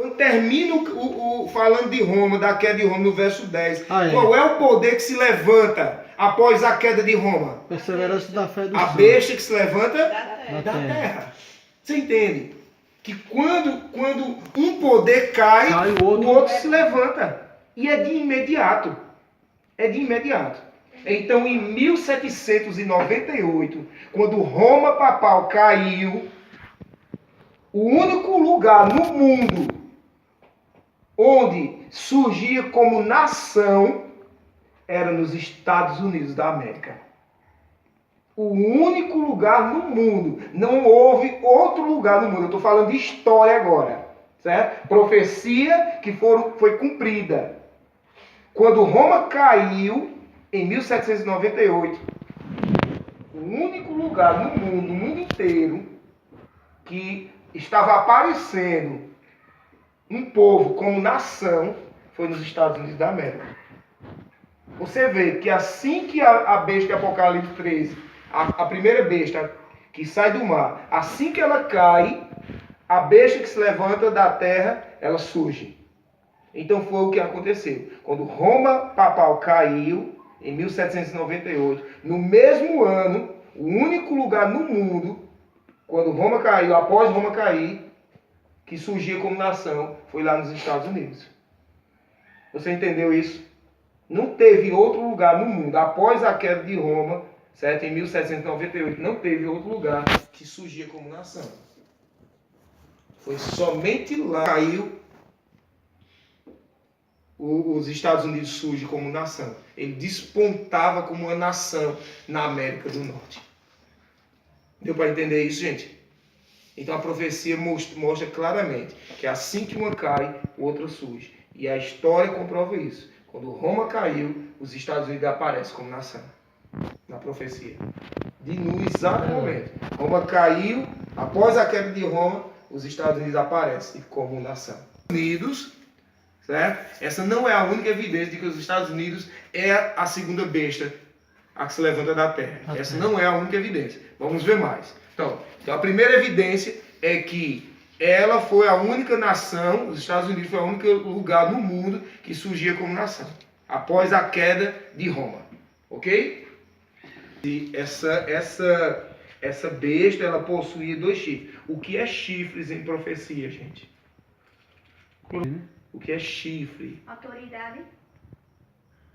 Quando termina falando de Roma, da queda de Roma, no verso 10, qual é o poder que se levanta após a queda de Roma? Perseverança da fé do A besta que se levanta da terra. terra. Você entende? Que quando um poder cai, o outro se levanta. E é de imediato. É de imediato. Então, em 1798, quando Roma papal caiu, o único lugar no mundo onde surgia como nação era nos Estados Unidos da América. O único lugar no mundo. Não houve outro lugar no mundo. Eu estou falando de história agora. Certo? Profecia que foi cumprida. Quando Roma caiu, em 1798, o único lugar no mundo inteiro, que estava aparecendo um povo como nação, foi nos Estados Unidos da América. Você vê que assim que a besta de Apocalipse 13, a primeira besta que sai do mar, assim que ela cai, a besta que se levanta da terra, ela surge. Então foi o que aconteceu. Quando Roma papal caiu, em 1798, no mesmo ano, o único lugar no mundo, quando Roma caiu, após Roma cair, que surgia como nação, foi lá nos Estados Unidos. Você entendeu isso? Não teve outro lugar no mundo, após a queda de Roma, certo? Em 1798, não teve outro lugar que surgia como nação. Foi somente lá que caiu, os Estados Unidos surge como nação. Ele despontava como uma nação na América do Norte. Deu para entender isso, gente? Então a profecia mostra claramente que assim que uma cai, o outro surge. E a história comprova isso. Quando Roma caiu, os Estados Unidos aparecem como nação. Na profecia. No exato momento. Roma caiu, após a queda de Roma, os Estados Unidos aparecem como nação. Unidos, certo? Essa não é a única evidência de que os Estados Unidos é a segunda besta a que se levanta da terra. Essa não é a única evidência. Vamos ver mais. Então a primeira evidência é que ela foi a única nação, os Estados Unidos foi o único lugar no mundo que surgia como nação, após a queda de Roma. Ok? E essa besta, ela possuía 2 chifres. O que é chifres em profecia, gente? O que é chifre? Autoridade.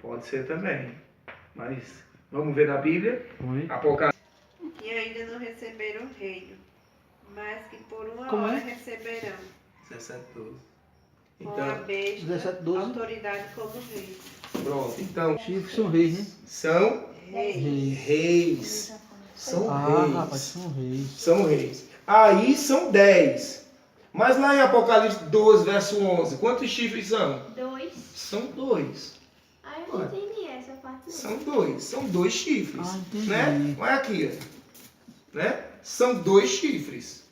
Pode ser também. Mas vamos ver na Bíblia. Apocalipse. E ainda não receberam o reino, mas que por uma Como hora é? receberão. 17:12. Com a besta, 17:12. autoridade como rei. Pronto. Então, Chifres são reis, né? são Rei. reis. São reis. Rapaz, são reis. São reis. Aí são 10. Mas lá em Apocalipse 12, verso 11, quantos chifres são? 2. São 2. Ah, eu não entendi essa parte. São 2. São 2 chifres. Entendi. Né? Olha aqui. Né? São 2 chifres.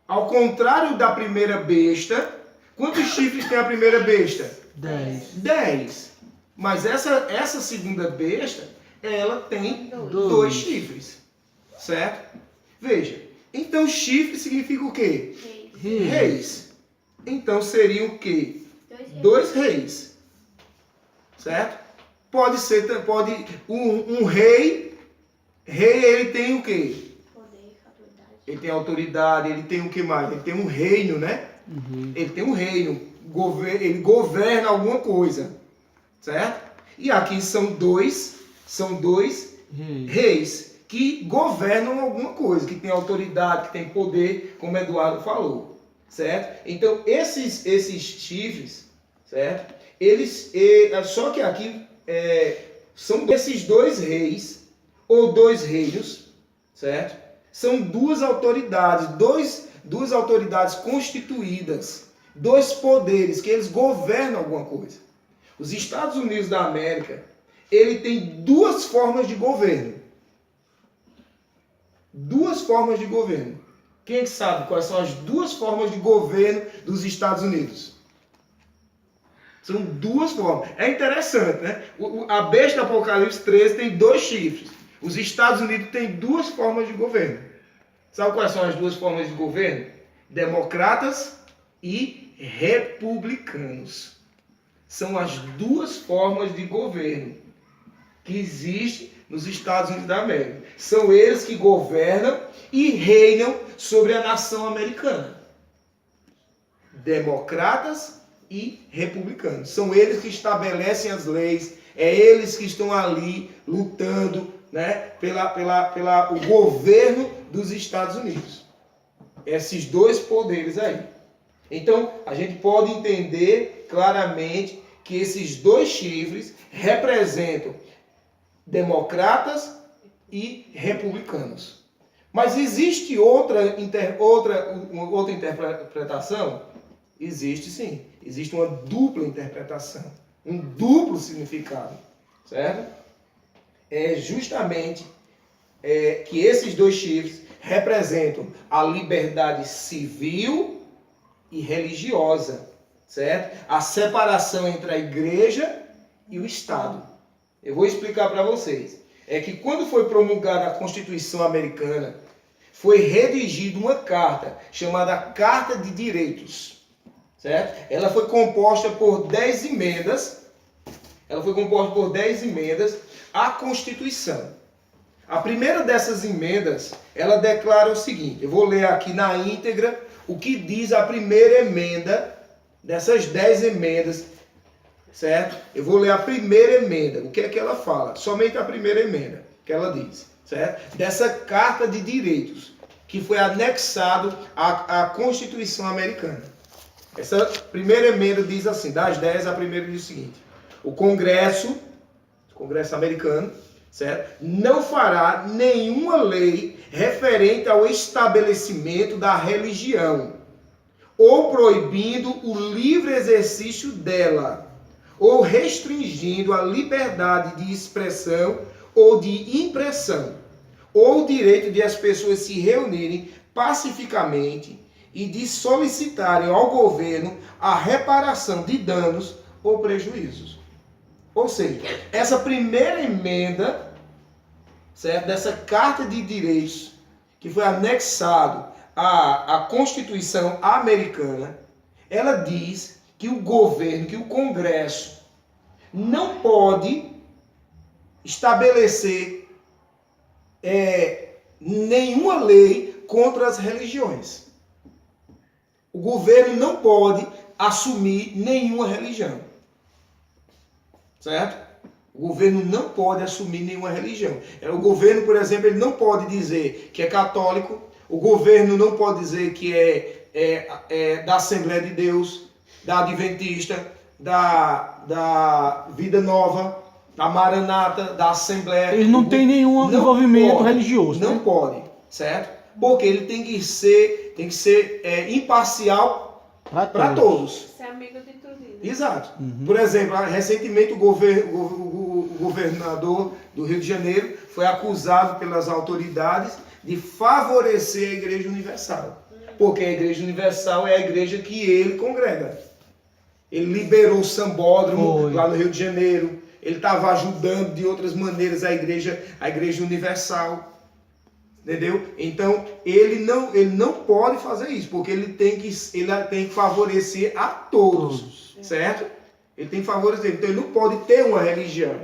Ao contrário da primeira besta, quantos chifres tem a primeira besta? 10. 10. Mas essa segunda besta, ela tem 2 chifres. Certo? Veja. Então chifre significa o quê? Reis. Então seriam o quê? 2 reis. Certo? Pode ser, um rei. Rei, ele tem o quê? Poder, autoridade. Ele tem autoridade, ele tem o que mais? Ele tem um reino, né? Ele tem um reino. Ele governa alguma coisa. Certo? E aqui são dois reis que governam alguma coisa, que tem autoridade, que tem poder, como Eduardo falou. Certo? Então, esses chifres, certo? Só que aqui são esses 2 reis, ou 2 reinos, certo? São 2 autoridades, duas autoridades constituídas, 2 poderes, que eles governam alguma coisa. Os Estados Unidos da América, ele tem 2 formas de governo. 2 formas de governo. Quem sabe quais são as 2 formas de governo dos Estados Unidos? São 2 formas. É interessante, né? A besta do Apocalipse 13 tem 2 chifres. Os Estados Unidos têm 2 formas de governo. Sabe quais são as 2 formas de governo? Democratas e republicanos. São as duas formas de governo que existem nos Estados Unidos da América. São eles que governam e reinam sobre a nação americana. Democratas e republicanos. São eles que estabelecem as leis, é eles que estão ali lutando, né, pela o governo dos Estados Unidos. Esses dois poderes aí. Então, a gente pode entender claramente que esses dois chifres representam democratas e republicanos. Mas existe outra interpretação? Existe sim. Existe uma dupla interpretação, um duplo significado, certo? É justamente que esses dois chifres representam a liberdade civil e religiosa, certo? A separação entre a igreja e o Estado. Eu vou explicar para vocês. É que quando foi promulgada a Constituição Americana, foi redigida uma carta chamada Carta de Direitos, certo? Ela foi composta por 10 emendas. À Constituição. A primeira dessas emendas, ela declara o seguinte, eu vou ler aqui na íntegra o que diz a primeira emenda dessas 10 emendas, certo? Eu vou ler a primeira emenda, o que é que ela fala? Somente a primeira emenda que ela diz, certo? Dessa Carta de Direitos, que foi anexado à Constituição Americana. Essa primeira emenda diz assim, das 10, a primeira diz o seguinte, o Congresso americano, certo? Não fará nenhuma lei referente ao estabelecimento da religião, ou proibindo o livre exercício dela, ou restringindo a liberdade de expressão ou de impressão, ou o direito de as pessoas se reunirem pacificamente e de solicitarem ao governo a reparação de danos ou prejuízos. Ou seja, essa primeira emenda, certo, dessa Carta de Direitos, que foi anexado à Constituição Americana, ela diz que o governo, que o Congresso, não pode estabelecer nenhuma lei contra as religiões. O governo não pode assumir nenhuma religião. Certo? O governo não pode assumir nenhuma religião. O governo, por exemplo, ele não pode dizer que é católico, o governo não pode dizer que é da Assembleia de Deus, da Adventista, da Vida Nova, da Maranata, da Assembleia. Ele não tem nenhum envolvimento religioso. Não pode, certo? Porque ele tem que ser imparcial para todos. Ser amigo de tudo. Exato. Uhum. Por exemplo, recentemente o governador do Rio de Janeiro foi acusado pelas autoridades de favorecer a Igreja Universal. Porque a Igreja Universal é a igreja que ele congrega. Ele liberou o sambódromo lá no Rio de Janeiro. Ele estava ajudando de outras maneiras a Igreja Universal. Entendeu? Então, ele não pode fazer isso, porque ele tem que favorecer a todos. Certo? Ele tem que favorecer. Então, ele não pode ter uma religião.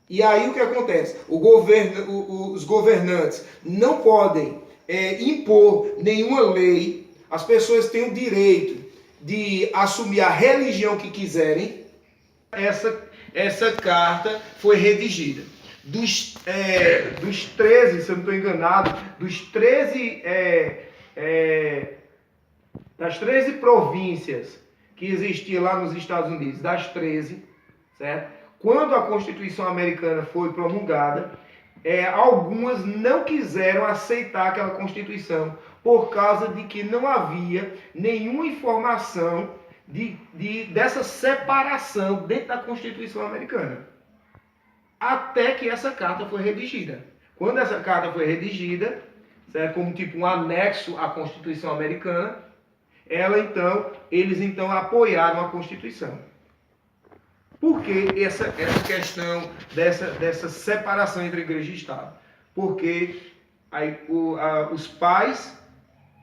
E aí, o que acontece? Os governantes não podem impor nenhuma lei. As pessoas têm o direito de assumir a religião que quiserem. Essa carta foi redigida. Dos 13, se eu não estou enganado, das 13 províncias que existiam lá nos Estados Unidos, das 13, certo? Quando a Constituição Americana foi promulgada, algumas não quiseram aceitar aquela Constituição por causa de que não havia nenhuma informação dessa separação dentro da Constituição Americana. Até que essa carta foi redigida. Quando essa carta foi redigida, certo? Como tipo um anexo à Constituição Americana, eles então apoiaram a Constituição. Por que essa questão dessa separação entre igreja e Estado? Porque os pais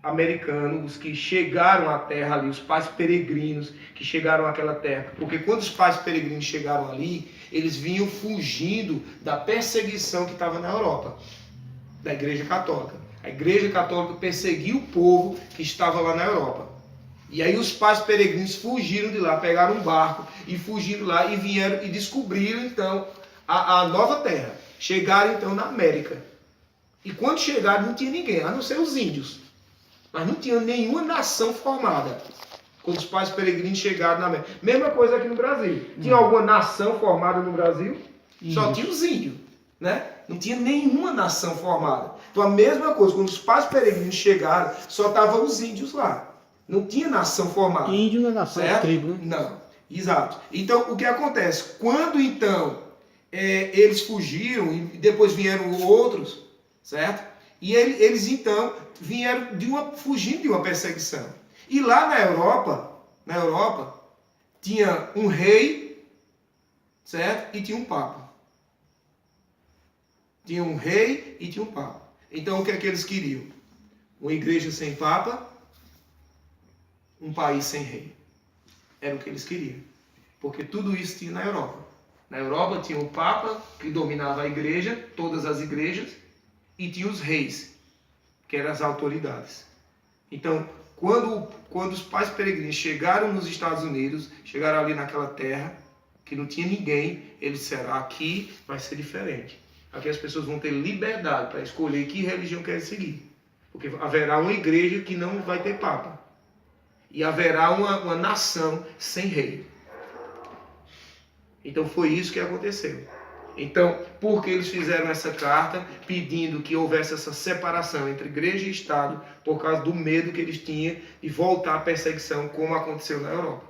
americanos, os que chegaram à terra ali, os pais peregrinos que chegaram àquela terra. Porque quando os pais peregrinos chegaram ali, eles vinham fugindo da perseguição que estava na Europa, da Igreja Católica. A Igreja Católica perseguiu o povo que estava lá na Europa. E aí os pais peregrinos fugiram de lá, pegaram um barco e fugiram lá e vieram e descobriram então a nova terra. Chegaram então na América. E quando chegaram não tinha ninguém, a não ser os índios. Mas não tinha nenhuma nação formada. Quando os pais peregrinos chegaram na América. Mesma coisa aqui no Brasil. Tinha alguma nação formada no Brasil? Só tinha os índios, né? Não tinha nenhuma nação formada. Então a mesma coisa, quando os pais peregrinos chegaram, só estavam os índios lá. Não tinha nação formada. Índio não é nação, é tribo, né? Não, exato. Então o que acontece? Quando então eles fugiram e depois vieram outros, certo? E eles então vieram fugindo de uma perseguição. E lá na Europa, tinha um rei, certo? E tinha um papa. Tinha um rei e tinha um papa. Então o que é que eles queriam? Uma igreja sem papa, um país sem rei. Era o que eles queriam. Porque tudo isso tinha na Europa. Na Europa tinha o papa, que dominava a igreja, todas as igrejas, e tinha os reis, que eram as autoridades. Então, quando os pais peregrinos chegaram nos Estados Unidos, chegaram ali naquela terra, que não tinha ninguém, eles disseram, aqui vai ser diferente. Aqui as pessoas vão ter liberdade para escolher que religião querem seguir. Porque haverá uma igreja que não vai ter papa. E haverá uma nação sem rei. Então foi isso que aconteceu. Então, por que eles fizeram essa carta pedindo que houvesse essa separação entre igreja e Estado por causa do medo que eles tinham de voltar à perseguição como aconteceu na Europa?